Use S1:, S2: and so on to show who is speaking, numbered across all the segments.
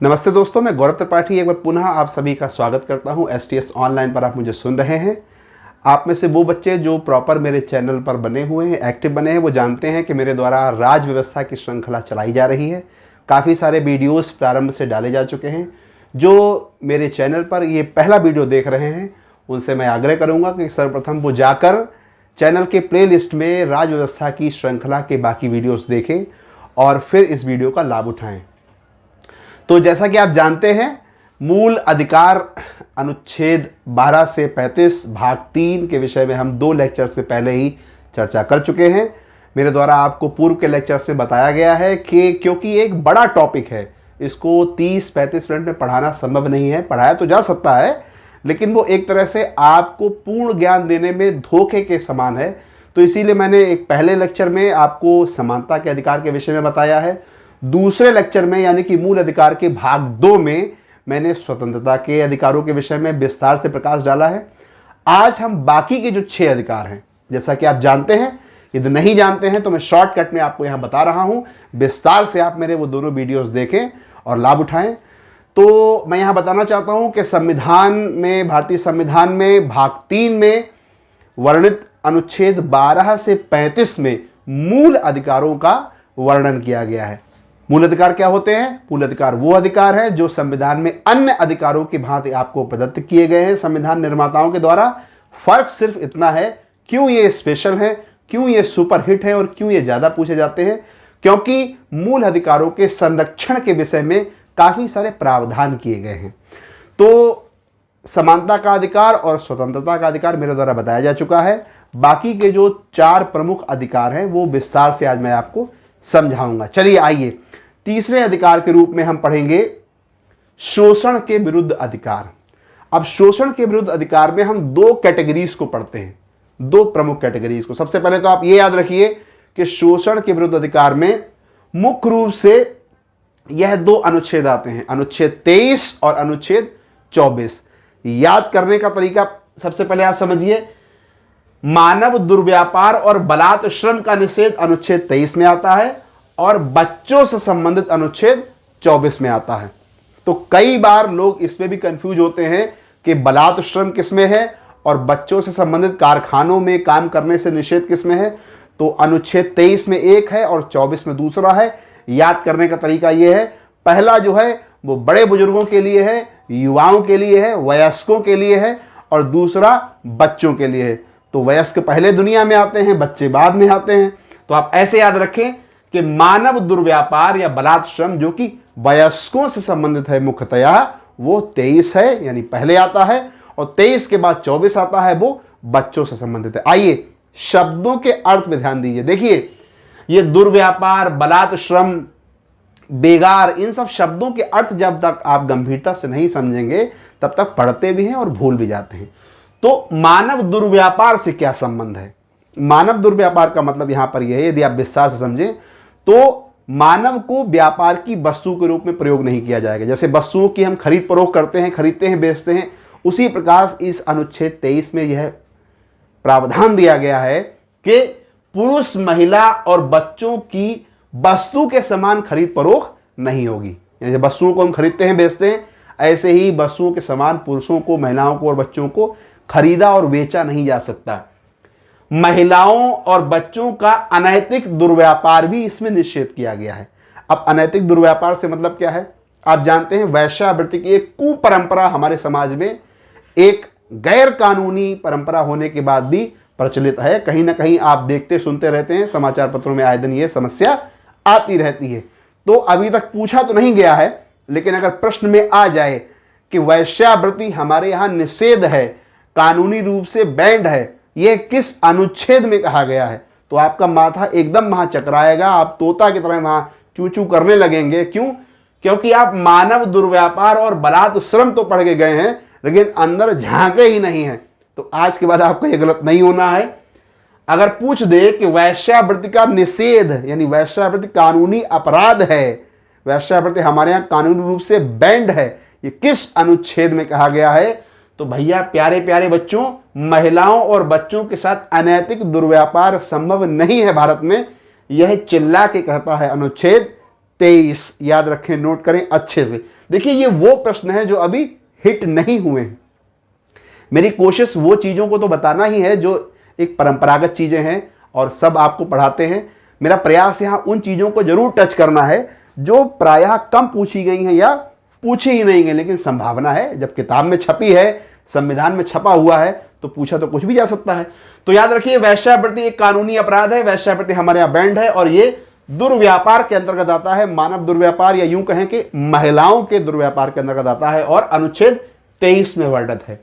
S1: नमस्ते दोस्तों, मैं गौरव त्रिपाठी एक बार पुनः आप सभी का स्वागत करता हूं। STS ऑनलाइन पर आप मुझे सुन रहे हैं। आप में से वो बच्चे जो प्रॉपर मेरे चैनल पर बने हुए हैं, एक्टिव बने हैं, वो जानते हैं कि मेरे द्वारा राज व्यवस्था की श्रृंखला चलाई जा रही है। काफ़ी सारे वीडियोस प्रारंभ से डाले जा चुके हैं। जो मेरे चैनल पर ये पहला वीडियो देख रहे हैं उनसे मैं आग्रह करूँगा कि सर्वप्रथम वो जाकर चैनल के प्लेलिस्ट में राज व्यवस्था की श्रृंखला के बाकी वीडियोज़ देखें और फिर इस वीडियो का लाभ उठाएँ। तो जैसा कि आप जानते हैं, मूल अधिकार अनुच्छेद 12 से 35 भाग 3 के विषय में हम 2 लेक्चर्स में पहले ही चर्चा कर चुके हैं। मेरे द्वारा आपको पूर्व के लेक्चर से बताया गया है कि क्योंकि एक बड़ा टॉपिक है, इसको 30-35 मिनट में पढ़ाना संभव नहीं है। पढ़ाया तो जा सकता है, लेकिन वो एक तरह से आपको पूर्ण ज्ञान देने में धोखे के समान है। तो इसीलिए मैंने एक पहले लेक्चर में आपको समानता के अधिकार के विषय में बताया है। दूसरे लेक्चर में यानी कि मूल अधिकार के भाग 2 में मैंने स्वतंत्रता के अधिकारों के विषय में विस्तार से प्रकाश डाला है। आज हम बाकी के जो 6 अधिकार हैं, जैसा कि आप जानते हैं, यदि नहीं जानते हैं तो मैं शॉर्टकट में आपको यहां बता रहा हूं। विस्तार से आप मेरे वो दोनों वीडियोस देखें और लाभ उठाएं। तो मैं यहां बताना चाहता हूं कि संविधान में, भारतीय संविधान में भाग 3 में वर्णित अनुच्छेद 12 से 35 में मूल अधिकारों का वर्णन किया गया है। मूल अधिकार क्या होते हैं? मूल अधिकार वो अधिकार है जो संविधान में अन्य अधिकारों की भांति आपको प्रदत्त किए गए हैं संविधान निर्माताओं के द्वारा। फर्क सिर्फ इतना है, क्यों ये स्पेशल है, क्यों ये सुपरहिट है और क्यों ये ज्यादा पूछे जाते हैं? क्योंकि मूल अधिकारों के संरक्षण के विषय में काफी सारे प्रावधान किए गए हैं। तो समानता का अधिकार और स्वतंत्रता का अधिकार मेरे द्वारा बताया जा चुका है। बाकी के जो 4 प्रमुख अधिकार हैं वो विस्तार से आज मैं आपको समझाऊंगा। चलिए आइए, तीसरे अधिकार के रूप में हम पढ़ेंगे शोषण के विरुद्ध अधिकार। अब शोषण के विरुद्ध अधिकार में हम 2 कैटेगरीज को पढ़ते हैं, 2 प्रमुख कैटेगरीज को। सबसे पहले तो आप ये याद रखिए कि शोषण के विरुद्ध अधिकार में मुख्य रूप से यह 2 अनुच्छेद आते हैं, अनुच्छेद 23 और अनुच्छेद 24। याद करने का तरीका सबसे पहले आप समझिए। मानव दुर्व्यापार और बलात् श्रम का निषेध अनुच्छेद 23 में आता है और बच्चों से संबंधित अनुच्छेद 24 में आता है। तो कई बार लोग इसमें भी कंफ्यूज होते हैं कि बलात् श्रम किसमें है और बच्चों से संबंधित कारखानों में काम करने से निषेध किसमें है। तो अनुच्छेद 23 में एक है और 24 में दूसरा है। याद करने का तरीका यह है, पहला जो है वो बड़े बुजुर्गों के लिए है, युवाओं के लिए है, वयस्कों के लिए है, और दूसरा बच्चों के लिए है। तो वयस्क पहले दुनिया में आते हैं, बच्चे बाद में आते हैं। तो आप ऐसे याद रखें कि मानव दुर्व्यापार या बलात् श्रम जो कि वयस्कों से संबंधित है मुख्यतया, वो 23 है यानी पहले आता है, और 23 के बाद 24 आता है, वो बच्चों से संबंधित है। आइए शब्दों के अर्थ में ध्यान दीजिए। देखिए, ये दुर्व्यापार, बलात् श्रम, बेगार, इन सब शब्दों के अर्थ जब तक आप गंभीरता से नहीं समझेंगे तब तक पढ़ते भी हैं और भूल भी जाते हैं। तो मानव दुर्व्यापार से क्या संबंध है? मानव दुर्व्यापार का मतलब यहां पर यह है, यदि आप विस्तार से समझें तो मानव को व्यापार की वस्तु के रूप में प्रयोग नहीं किया जाएगा। जैसे वस्तुओं की हम खरीद फरोख्त करते हैं, खरीदते हैं, बेचते हैं, उसी प्रकार इस अनुच्छेद 23 में यह प्रावधान दिया गया है कि पुरुष, महिला और बच्चों की वस्तु के समान खरीद फरोख्त नहीं होगी। जैसे वस्तुओं को हम खरीदते हैं, बेचते हैं, ऐसे ही वस्तुओं के समान पुरुषों को, महिलाओं को और बच्चों को खरीदा और बेचा नहीं जा सकता। महिलाओं और बच्चों का अनैतिक दुर्व्यापार भी इसमें निषेध किया गया है। अब अनैतिक दुर्व्यापार से मतलब क्या है? आप जानते हैं, वेश्यावृत्ति की एक कुपरंपरा हमारे समाज में, एक गैर कानूनी परंपरा होने के बाद भी प्रचलित है। कहीं ना कहीं आप देखते सुनते रहते हैं, समाचार पत्रों में आए दिन ये समस्या आती रहती है। तो अभी तक पूछा तो नहीं गया है, लेकिन अगर प्रश्न में आ जाए कि वेश्यावृत्ति हमारे यहां निषेध है, कानूनी रूप से बैंड है, यह किस अनुच्छेद में कहा गया है, तो आपका माथा एकदम वहां चकराएगा, आप तोता की तरह वहां चू चू करने लगेंगे। क्यों? क्योंकि आप मानव दुर्व्यापार और बलात् श्रम तो पढ़ के गए हैं, लेकिन अंदर झांके ही नहीं है। तो आज के बाद आपको यह गलत नहीं होना है। अगर पूछ दे कि वेश्यावृत्ति का निषेध यानी वेश्यावृत्ति कानूनी अपराध है, वेश्यावृत्ति हमारे यहाँ कानूनी रूप से बैंड है, ये किस अनुच्छेद में कहा गया है? तो भैया प्यारे प्यारे बच्चों, महिलाओं और बच्चों के साथ अनैतिक दुर्व्यापार संभव नहीं है भारत में। यह चिल्ला के कहता है अनुच्छेद 23। याद रखें, नोट करें अच्छे से। देखिए, ये वो प्रश्न है जो अभी हिट नहीं हुए हैं। मेरी कोशिश वो चीज़ों को तो बताना ही है जो एक परंपरागत चीज़ें हैं और सब आपको पढ़ाते हैं। मेरा प्रयास यहाँ उन चीज़ों को जरूर टच करना है जो प्रायः कम पूछी गई हैं या पूछी ही नहीं गई, लेकिन संभावना है, जब किताब में छपी है, संविधान में छपा हुआ है, तो पूछा तो कुछ भी जा सकता है। तो याद रखिए, वेश्यावृत्ति एक कानूनी अपराध है। वेश्यावृत्ति हमारे यहाँ बैंड है और ये दुर्व्यापार के अंतर्गत आता है, मानव दुर्व्यापार, या यूं कहें कि महिलाओं के दुर्व्यापार के अंतर्गत आता है और अनुच्छेद 23 में वर्णित है।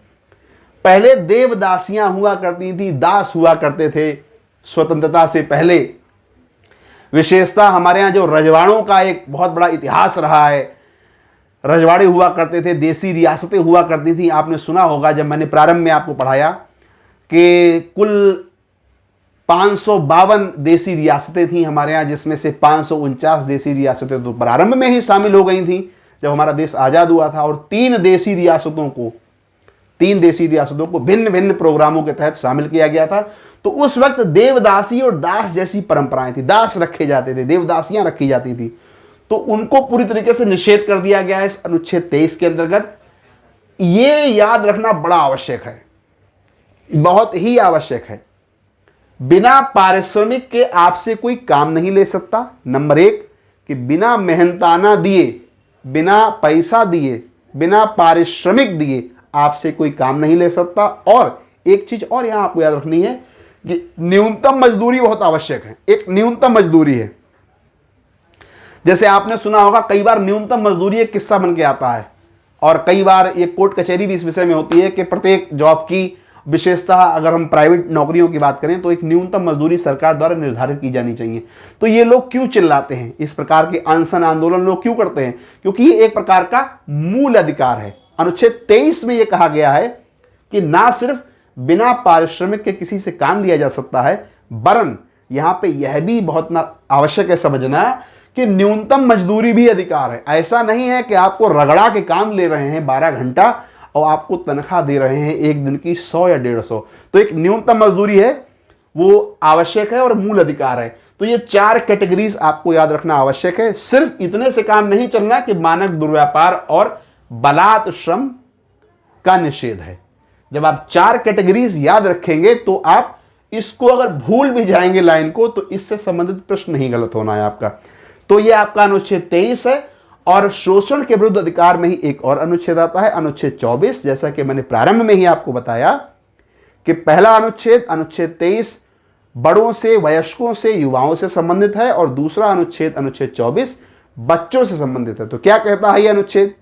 S1: पहले देवदासियां हुआ करती थी, दास हुआ करते थे स्वतंत्रता से पहले। विशेषता हमारे यहाँ जो रजवाड़ों का एक बहुत बड़ा इतिहास रहा है, रजवाड़े हुआ करते थे, देसी रियासतें हुआ करती थी। आपने सुना होगा, जब मैंने प्रारंभ में आपको पढ़ाया कि कुल 552 देसी रियासतें थी हमारे यहाँ, जिसमें से 549 देसी रियासतें तो प्रारंभ में ही शामिल हो गई थी जब हमारा देश आज़ाद हुआ था, और 3 देसी रियासतों को भिन्न भिन्न प्रोग्रामों के तहत शामिल किया गया था। तो उस वक्त देवदासी और दास जैसी परंपराएं थी, दास रखे जाते थे, देवदासियां रखी जाती थी, तो उनको पूरी तरीके से निषेध कर दिया गया है इस अनुच्छेद 23 के अंतर्गत। ये याद रखना बड़ा आवश्यक है, बहुत ही आवश्यक है। बिना पारिश्रमिक के आपसे कोई काम नहीं ले सकता, नंबर 1, कि बिना मेहनताना दिए, बिना पैसा दिए, बिना पारिश्रमिक दिए आपसे कोई काम नहीं ले सकता। और एक चीज और यहां आपको याद रखनी है कि न्यूनतम मजदूरी बहुत आवश्यक है। एक न्यूनतम मजदूरी है, जैसे आपने सुना होगा कई बार न्यूनतम मजदूरी एक किस्सा बन के आता है, और कई बार ये कोर्ट कचहरी भी इस विषय में होती है कि प्रत्येक जॉब की विशेषता, अगर हम प्राइवेट नौकरियों की बात करें तो एक न्यूनतम मजदूरी सरकार द्वारा निर्धारित की जानी चाहिए। तो ये लोग क्यों चिल्लाते हैं, इस प्रकार के अनशन आंदोलन लोग क्यों करते हैं? क्योंकि ये एक प्रकार का मूल अधिकार है। अनुच्छेद 23 में यह कहा गया है कि ना सिर्फ बिना पारिश्रमिक के किसी से काम लिया जा सकता है, वरन यहां पे यह भी बहुत आवश्यक है समझना कि न्यूनतम मजदूरी भी अधिकार है। ऐसा नहीं है कि आपको रगड़ा के काम ले रहे हैं 12 घंटा और आपको तनख्वाह दे रहे हैं एक दिन की 100 या 150। तो एक न्यूनतम मजदूरी है, वो आवश्यक है और मूल अधिकार है। तो ये 4 कैटेगरीज आपको याद रखना आवश्यक है। सिर्फ इतने से काम नहीं चलना कि मानव दुर्व्यापार और बलात् श्रम का निषेध है। जब आप 4 कैटेगरीज याद रखेंगे तो आप इसको अगर भूल भी जाएंगे लाइन को, तो इससे संबंधित प्रश्न नहीं गलत होना है आपका। तो ये आपका अनुच्छेद 23 है। और शोषण के विरुद्ध अधिकार में ही एक और अनुच्छेद आता है, अनुच्छेद 24। जैसा कि मैंने प्रारंभ में ही आपको बताया कि पहला अनुच्छेद, अनुच्छेद 23, बड़ों से, वयस्कों से, युवाओं से संबंधित है, और दूसरा अनुच्छेद, अनुच्छेद 24, बच्चों से संबंधित है। तो क्या कहता है ये अनुच्छेद?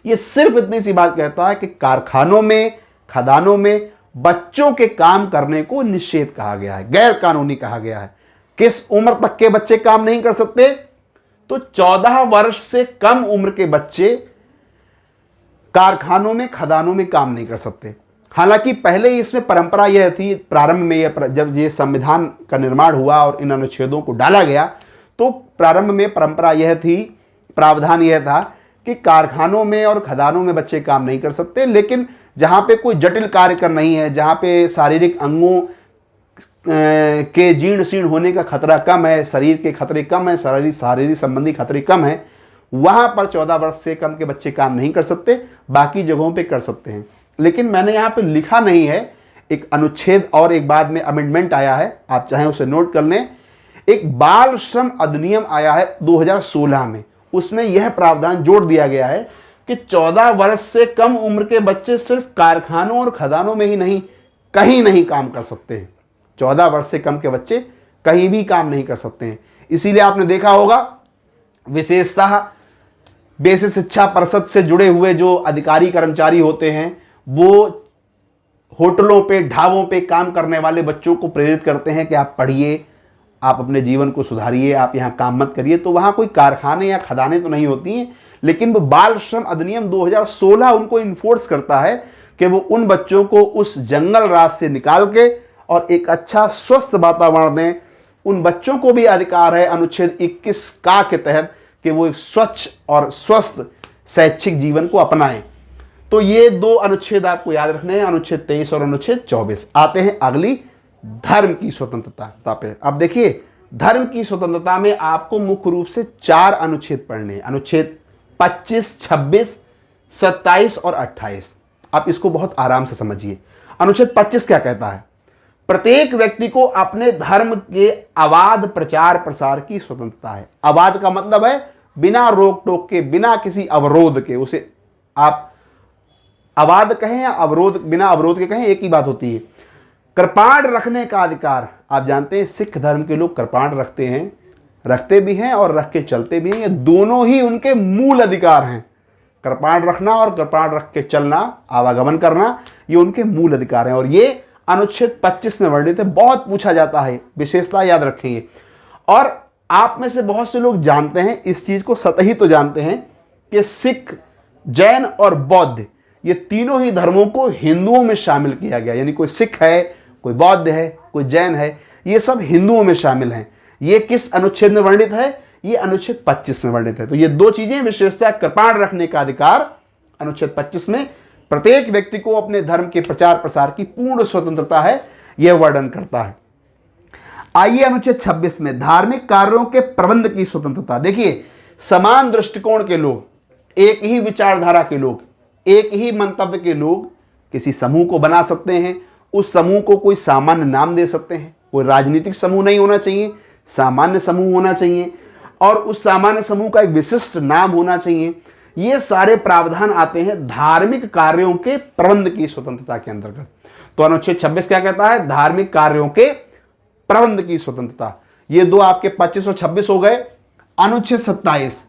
S1: ये सिर्फ इतनी सी बात कहता है कि कारखानों में, खदानों में बच्चों के काम करने को निषेध कहा गया है, गैर कानूनी कहा गया है। किस उम्र तक के बच्चे काम नहीं कर सकते? तो 14 वर्ष से कम उम्र के बच्चे कारखानों में, खदानों में काम नहीं कर सकते। हालांकि पहले इसमें परंपरा यह थी, प्रारंभ में जब ये संविधान का निर्माण हुआ और इन अनुच्छेदों को डाला गया, तो प्रारंभ में परंपरा यह थी, प्रावधान यह था कि कारखानों में और खदानों में बच्चे काम नहीं कर सकते। लेकिन जहां पे कोई जटिल कार्य कर नहीं है, जहां पे शारीरिक अंगों के जीर्ण शीर्ण होने का खतरा कम है, शरीर के खतरे कम है, शारीरिक संबंधी खतरे कम है, वहां पर 14 वर्ष से कम के बच्चे काम नहीं कर सकते। बाकी जगहों पे कर सकते हैं। लेकिन मैंने यहां पे लिखा नहीं है, एक अनुच्छेद और एक बाद में अमेंडमेंट आया है, आप चाहें उसे नोट कर लें। एक बाल श्रम अधिनियम आया है 2016 में, उसमें यह प्रावधान जोड़ दिया गया है कि 14 वर्ष से कम उम्र के बच्चे सिर्फ कारखानों और खदानों में ही नहीं, कहीं नहीं काम कर सकते हैं। 14 वर्ष से कम के बच्चे कहीं भी काम नहीं कर सकते हैं। इसीलिए आपने देखा होगा, विशेषतः बेसिक शिक्षा परिषद से जुड़े हुए जो अधिकारी कर्मचारी होते हैं, वो होटलों पे, ढाबों पे काम करने वाले बच्चों को प्रेरित करते हैं कि आप पढ़िए, आप अपने जीवन को सुधारिए, आप यहाँ काम मत करिए। तो वहाँ कोई कारखाने या खदानें तो नहीं होती हैं, लेकिन वो बाल श्रम अधिनियम 2016 उनको इन्फोर्स करता है कि वो उन बच्चों को उस जंगल राज से निकाल के और एक अच्छा स्वस्थ वातावरण दें। उन बच्चों को भी अधिकार है अनुच्छेद 21 का के तहत कि वो एक स्वच्छ और स्वस्थ शैक्षिक जीवन को अपनाएं। तो ये 2 अनुच्छेद आपको याद रखने हैं, अनुच्छेद 23 और अनुच्छेद 24। आते हैं अगली, धर्म की स्वतंत्रता पे। अब देखिए, धर्म की स्वतंत्रता में आपको मुख्य रूप से 4 अनुच्छेद पढ़ने हैं। अनुच्छेद 25, 26, 27 और 28। आप इसको बहुत आराम से समझिए। अनुच्छेद 25 क्या कहता है? प्रत्येक व्यक्ति को अपने धर्म के अबाध प्रचार प्रसार की स्वतंत्रता है। अबाध का मतलब है बिना रोक टोक के, बिना किसी अवरोध के। उसे आप अबाध कहें या अवरोध, बिना अवरोध के कहें, एक ही बात होती है। कृपाण रखने का अधिकार, आप जानते हैं सिख धर्म के लोग कृपाण रखते हैं, रखते भी हैं और रख के चलते भी हैं। ये दोनों ही उनके मूल अधिकार हैं। कृपाण रखना और कृपाण रख के चलना, आवागमन करना, ये उनके मूल अधिकार हैं और ये अनुच्छेद 25 में वर्णित है। बहुत पूछा जाता है, विशेषता याद रखेंगे। और आप में से बहुत से लोग जानते हैं इस चीज को, सतही तो जानते हैं कि सिख, जैन और बौद्ध, ये तीनों ही धर्मों को हिंदुओं में शामिल किया गया। यानी कोई सिख है, कोई बौद्ध है, कोई जैन है, ये सब हिंदुओं में शामिल हैं। ये किस अनुच्छेद में वर्णित है? ये अनुच्छेद 25 में वर्णित है। तो ये दो चीजें, विशेषता, कृपाण रखने का अधिकार अनुच्छेद 25 में, प्रत्येक व्यक्ति को अपने धर्म के प्रचार प्रसार की पूर्ण स्वतंत्रता है, यह वर्णन करता है। आइए अनुच्छेद 26 में धार्मिक कार्यों के प्रबंध की स्वतंत्रता। देखिए, समान दृष्टिकोण के लोग, एक ही विचारधारा के लोग, एक ही मंतव्य के लोग किसी समूह को बना सकते हैं। उस समूह को कोई सामान्य नाम दे सकते हैं। कोई राजनीतिक समूह नहीं होना चाहिए, सामान्य समूह होना चाहिए और उस सामान्य समूह का एक विशिष्ट नाम होना चाहिए। ये सारे प्रावधान आते हैं धार्मिक कार्यों के प्रबंध की स्वतंत्रता के अंतर्गत। तो अनुच्छेद 26 क्या कहता है? धार्मिक कार्यों के प्रबंध की स्वतंत्रता। ये दो आपके 25 और 26 हो गए। अनुच्छेद 27,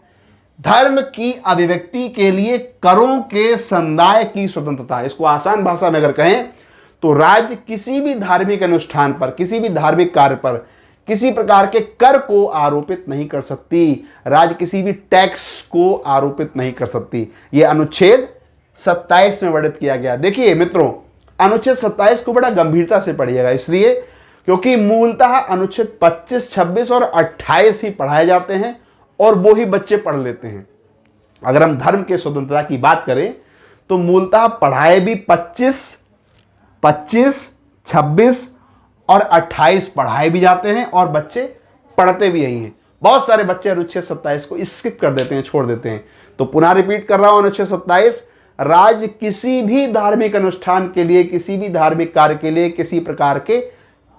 S1: धर्म की अभिव्यक्ति के लिए करों के संदाय की स्वतंत्रता। इसको आसान भाषा में अगर कहें तो राज्य किसी भी धार्मिक अनुष्ठान पर, किसी भी धार्मिक कार्य पर किसी प्रकार के कर को आरोपित नहीं कर सकती। राज्य किसी भी टैक्स को आरोपित नहीं कर सकती। यह अनुच्छेद 27 में वर्णित किया गया। देखिए मित्रों, अनुच्छेद 27 को बड़ा गंभीरता से पढ़िएगा, इसलिए क्योंकि मूलतः अनुच्छेद 25, 26 और 28 ही पढ़ाए जाते हैं और वो ही बच्चे पढ़ लेते हैं। अगर हम धर्म के स्वतंत्रता की बात करें तो मूलतः पढ़ाए भी 25, 26 और 28 पढ़ाए भी जाते हैं और बच्चे पढ़ते भी यही हैं। बहुत सारे बच्चे अनुच्छेद 27 को स्किप कर देते हैं, छोड़ देते हैं। तो पुनः रिपीट कर रहा हूं, अनुच्छेद 27, राज्य किसी भी धार्मिक अनुष्ठान के लिए, किसी भी धार्मिक कार्य के लिए किसी प्रकार के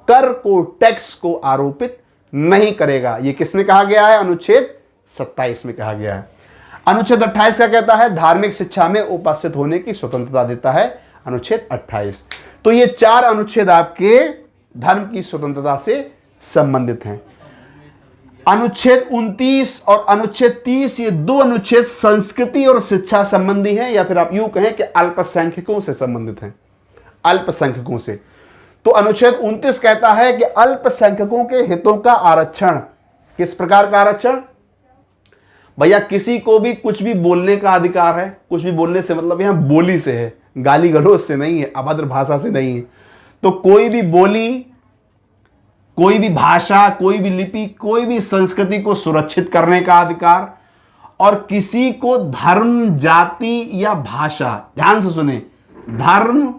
S1: कर को, टैक्स को आरोपित नहीं करेगा। यह किसमें कहा गया है? अनुच्छेद 27 में कहा गया है। अनुच्छेद 28 क्या कहता है? धार्मिक शिक्षा में उपस्थित होने की स्वतंत्रता देता है, अनुच्छेद 28। तो ये चार अनुच्छेद आपके धर्म की स्वतंत्रता से संबंधित हैं। अनुच्छेद 29 और अनुच्छेद 30, ये दो अनुच्छेद संस्कृति और शिक्षा संबंधी हैं, या फिर आप यूं कहें कि अल्पसंख्यकों से संबंधित हैं, अल्पसंख्यकों से। तो अनुच्छेद 29 कहता है कि अल्पसंख्यकों के हितों का आरक्षण। किस प्रकार का आरक्षण? भैया, किसी को भी कुछ भी बोलने का अधिकार है। कुछ भी बोलने से मतलब यहां बोली से है, गाली गलौज से नहीं है, अभद्र भाषा से नहीं है। तो कोई भी बोली, कोई भी भाषा, कोई भी लिपि, कोई भी संस्कृति को सुरक्षित करने का अधिकार, और किसी को धर्म, जाति या भाषा, ध्यान से सुने, धर्म,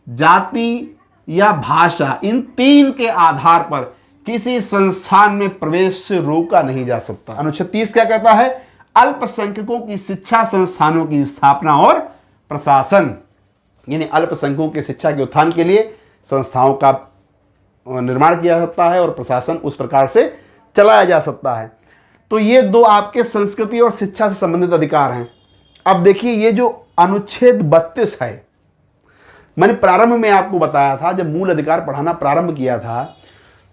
S1: जाति या भाषा, इन तीन के आधार पर किसी संस्थान में प्रवेश से रोका नहीं जा सकता। अनुच्छेद 30 क्या कहता है? अल्पसंख्यकों की शिक्षा संस्थानों की स्थापना और प्रशासन। यानी अल्पसंख्यकों की शिक्षा के उत्थान के लिए संस्थाओं का निर्माण किया जाता है और प्रशासन उस प्रकार से चलाया जा सकता है। तो ये दो आपके संस्कृति और शिक्षा से संबंधित अधिकार हैं। अब देखिए, ये जो अनुच्छेद 32 है, मैंने प्रारंभ में आपको बताया था, जब मूल अधिकार पढ़ाना प्रारंभ किया था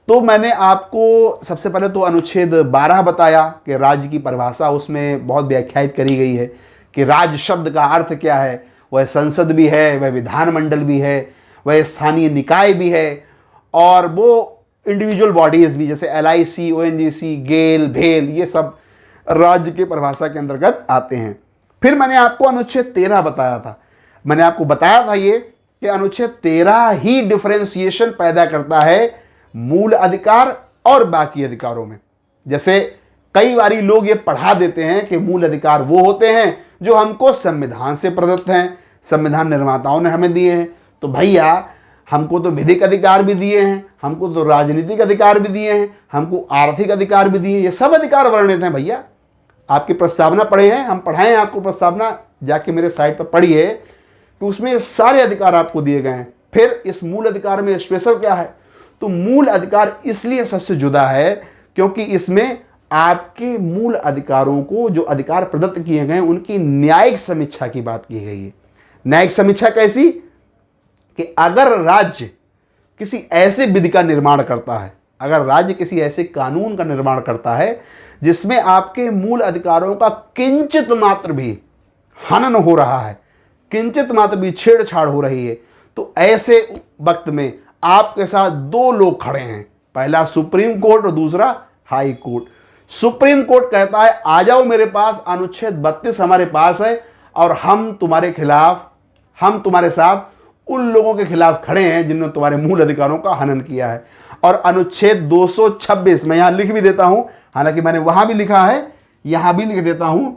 S1: तो मैंने आपको सबसे पहले तो अनुच्छेद 12 बताया कि राज्य की परिभाषा उसमें बहुत व्याख्यायित करी गई है कि राज्य शब्द का अर्थ क्या है। वह संसद भी है, वह विधानमंडल भी है, वह स्थानीय निकाय भी है, और वो इंडिविजुअल बॉडीज भी, जैसे LIC, ONGC, गेल, भेल, ये सब राज्य के परिभाषा के अंतर्गत आते हैं। फिर मैंने आपको अनुच्छेद 13 बताया था। मैंने आपको बताया था ये कि अनुच्छेद 13 ही डिफरेंशिएशन पैदा करता है मूल अधिकार और बाकी अधिकारों में। जैसे कई बारी लोग ये पढ़ा देते हैं कि मूल अधिकार वो होते हैं जो हमको संविधान से प्रदत्त हैं, संविधान निर्माताओं ने हमें दिए हैं। तो भैया, हमको तो विधिक अधिकार भी दिए हैं, हमको तो राजनीतिक अधिकार भी दिए हैं, हमको आर्थिक अधिकार भी दिए हैं, ये सब अधिकार वर्णित हैं भैया। आपकी प्रस्तावना पढ़े हैं, हम पढ़ाएं आपको प्रस्तावना, जाके मेरे साइट पर पढ़िए कि उसमें सारे अधिकार आपको दिए गए हैं। फिर इस मूल अधिकार में स्पेशल क्या है, तो मूल अधिकार इसलिए सबसे जुदा है क्योंकि इसमें आपके मूल अधिकारों को, जो अधिकार प्रदत्त किए गए, उनकी न्यायिक समीक्षा की बात की गई है। न्यायिक समीक्षा कैसी, कि अगर राज्य किसी ऐसे विधि का निर्माण करता है, अगर राज्य किसी ऐसे कानून का निर्माण करता है जिसमें आपके मूल अधिकारों का किंचित मात्र भी हनन हो रहा है, किंचित मात्र भी छेड़छाड़ हो रही है, तो ऐसे वक्त में आपके साथ दो लोग खड़े हैं, पहला सुप्रीम कोर्ट और दूसरा हाई कोर्ट। सुप्रीम कोर्ट कहता है आ जाओ मेरे पास, अनुच्छेद 32 हमारे पास है और हम तुम्हारे खिलाफ, हम तुम्हारे साथ उन लोगों के खिलाफ खड़े हैं जिन्होंने तुम्हारे मूल अधिकारों का हनन किया है। और अनुच्छेद 226 मैं यहां लिख भी देता हूं, हालांकि मैंने वहां भी लिखा है, यहां भी लिख देता हूं,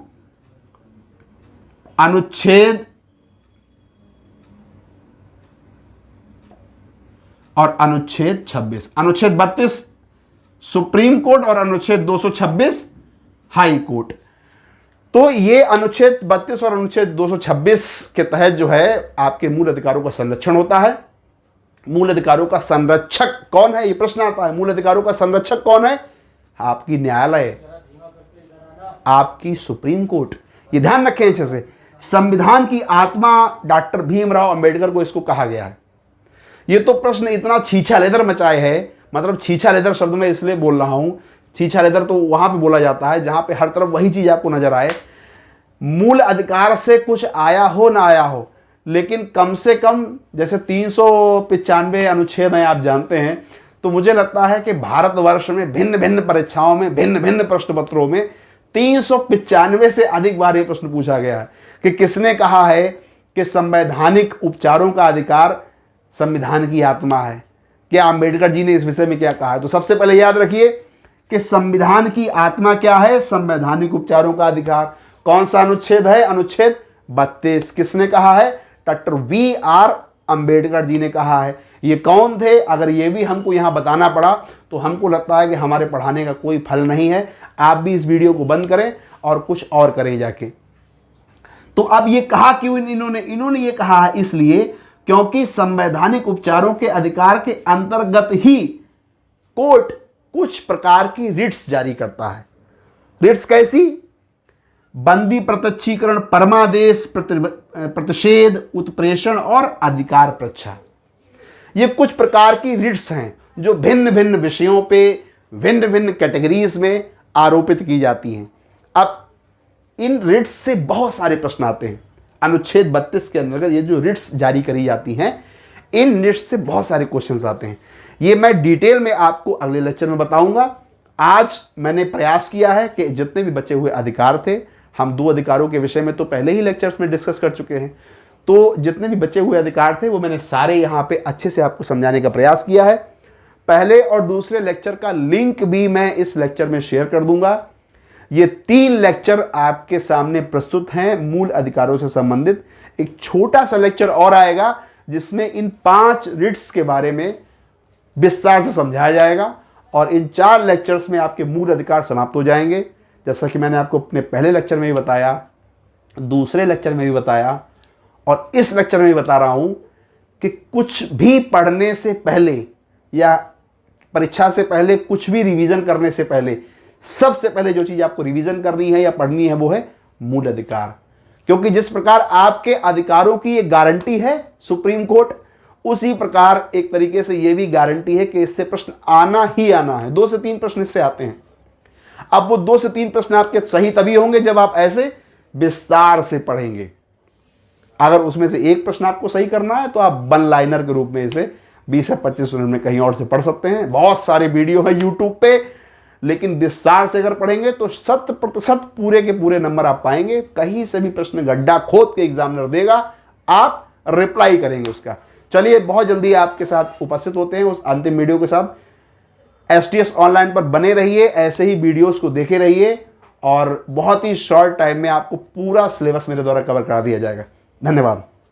S1: अनुच्छेद और अनुच्छेद 26, अनुच्छेद 32 सुप्रीम कोर्ट और अनुच्छेद 226 हाई कोर्ट। तो ये अनुच्छेद 32 और अनुच्छेद 226 के तहत जो है आपके मूल अधिकारों का संरक्षण होता है। मूल अधिकारों का संरक्षक कौन है, ये प्रश्न आता है। मूल अधिकारों का संरक्षक कौन है, आपकी न्यायालय, आपकी सुप्रीम कोर्ट। ये ध्यान रखें अच्छे से, संविधान की आत्मा डॉक्टर भीमराव अंबेडकर को इसको कहा गया है। ये तो प्रश्न इतना छीछा लेदर मचाए है, मतलब छीछा लेदर शब्द मैं इसलिए बोल रहा हूं, छीछा लेदर तो वहां पे बोला जाता है जहां पे हर तरफ वही चीज आपको नजर आए। मूल अधिकार से कुछ आया हो ना आया हो, लेकिन कम से कम जैसे 395 अनुच्छेद हैं आप जानते हैं, तो मुझे लगता है कि भारतवर्ष में भिन्न भिन्न परीक्षाओं में, भिन्न भिन्न प्रश्न पत्रों में 395 से अधिक बार ये प्रश्न पूछा गया है कि किसने कहा है कि संवैधानिक उपचारों का अधिकार संविधान की आत्मा है। क्या अंबेडकर जी ने इस विषय में क्या कहा है? तो सबसे पहले याद रखिए कि संविधान की आत्मा क्या है, संवैधानिक उपचारों का अधिकार। कौन सा अनुच्छेद है, अनुच्छेद 32। किसने कहा है, डॉक्टर VR अंबेडकर जी ने कहा है। ये कौन थे, अगर ये भी हमको यहां बताना पड़ा तो हमको लगता है कि हमारे पढ़ाने का कोई फल नहीं है। आप भी इस वीडियो को बंद करें और कुछ और करें जाके। तो अब ये कहा क्यों इन्होंने ये कहा है इसलिए क्योंकि संवैधानिक उपचारों के अधिकार के अंतर्गत ही कोर्ट कुछ प्रकार की रिट्स जारी करता है। रिट्स कैसी, बंदी प्रत्यक्षीकरण, परमादेश, प्रतिषेध, उत्प्रेषण और अधिकार प्रच्छा। ये कुछ प्रकार की रिट्स हैं जो भिन्न भिन्न विषयों पे, भिन्न भिन्न कैटेगरीज में आरोपित की जाती हैं। अब इन रिट्स से बहुत सारे प्रश्न आते हैं। अनुच्छेद 32 के अंतर्गत ये जो रिट्स जारी करी जाती हैं, इन रिट्स से बहुत सारे क्वेश्चंस आते हैं। ये मैं डिटेल में आपको अगले लेक्चर में बताऊंगा। आज मैंने प्रयास किया है कि जितने भी बचे हुए अधिकार थे, हम 2 अधिकारों के विषय में तो पहले ही लेक्चर्स में डिस्कस कर चुके हैं, तो जितने भी बचे हुए अधिकार थे वो मैंने सारे यहाँ पे अच्छे से आपको समझाने का प्रयास किया है। पहले और दूसरे लेक्चर का लिंक भी मैं इस लेक्चर में शेयर कर दूंगा। ये 3 लेक्चर आपके सामने प्रस्तुत हैं मूल अधिकारों से संबंधित। एक छोटा सा लेक्चर और आएगा जिसमें इन 5 रिट्स के बारे में विस्तार से समझाया जाएगा और इन 4 लेक्चर्स में आपके मूल अधिकार समाप्त हो जाएंगे। जैसा कि मैंने आपको अपने पहले लेक्चर में भी बताया, दूसरे लेक्चर में भी बताया और इस लेक्चर में भी बता रहा हूं कि कुछ भी पढ़ने से पहले या परीक्षा से पहले, कुछ भी रिवीजन करने से पहले, सबसे पहले जो चीज आपको रिवीजन करनी है या पढ़नी है वो है मूल अधिकार। क्योंकि जिस प्रकार आपके अधिकारों की एक गारंटी है सुप्रीम कोर्ट, उसी प्रकार एक तरीके से यह भी गारंटी है कि इससे प्रश्न आना ही आना है। 2 से 3 प्रश्न इससे आते हैं। अब वो 2 से 3 प्रश्न आपके सही तभी होंगे जब आप ऐसे विस्तार से पढ़ेंगे। अगर उसमें से एक प्रश्न आपको सही करना है तो आप वन लाइनर के रूप में इसे 20 से 25 मिनट में कहीं और से पढ़ सकते हैं। बहुत सारे वीडियो है यूट्यूब पे, लेकिन विस्तार से अगर पढ़ेंगे तो 100% पूरे के पूरे नंबर आप पाएंगे। कहीं से भी प्रश्न गड्ढा खोद के एग्जामिनर देगा, आप रिप्लाई करेंगे उसका। चलिए, बहुत जल्दी आपके साथ उपस्थित होते हैं उस अंतिम वीडियो के साथ। STS ऑनलाइन पर बने रहिए, ऐसे ही वीडियोस को देखे रहिए और बहुत ही शॉर्ट टाइम में आपको पूरा सिलेबस मेरे द्वारा कवर करा दिया जाएगा। धन्यवाद।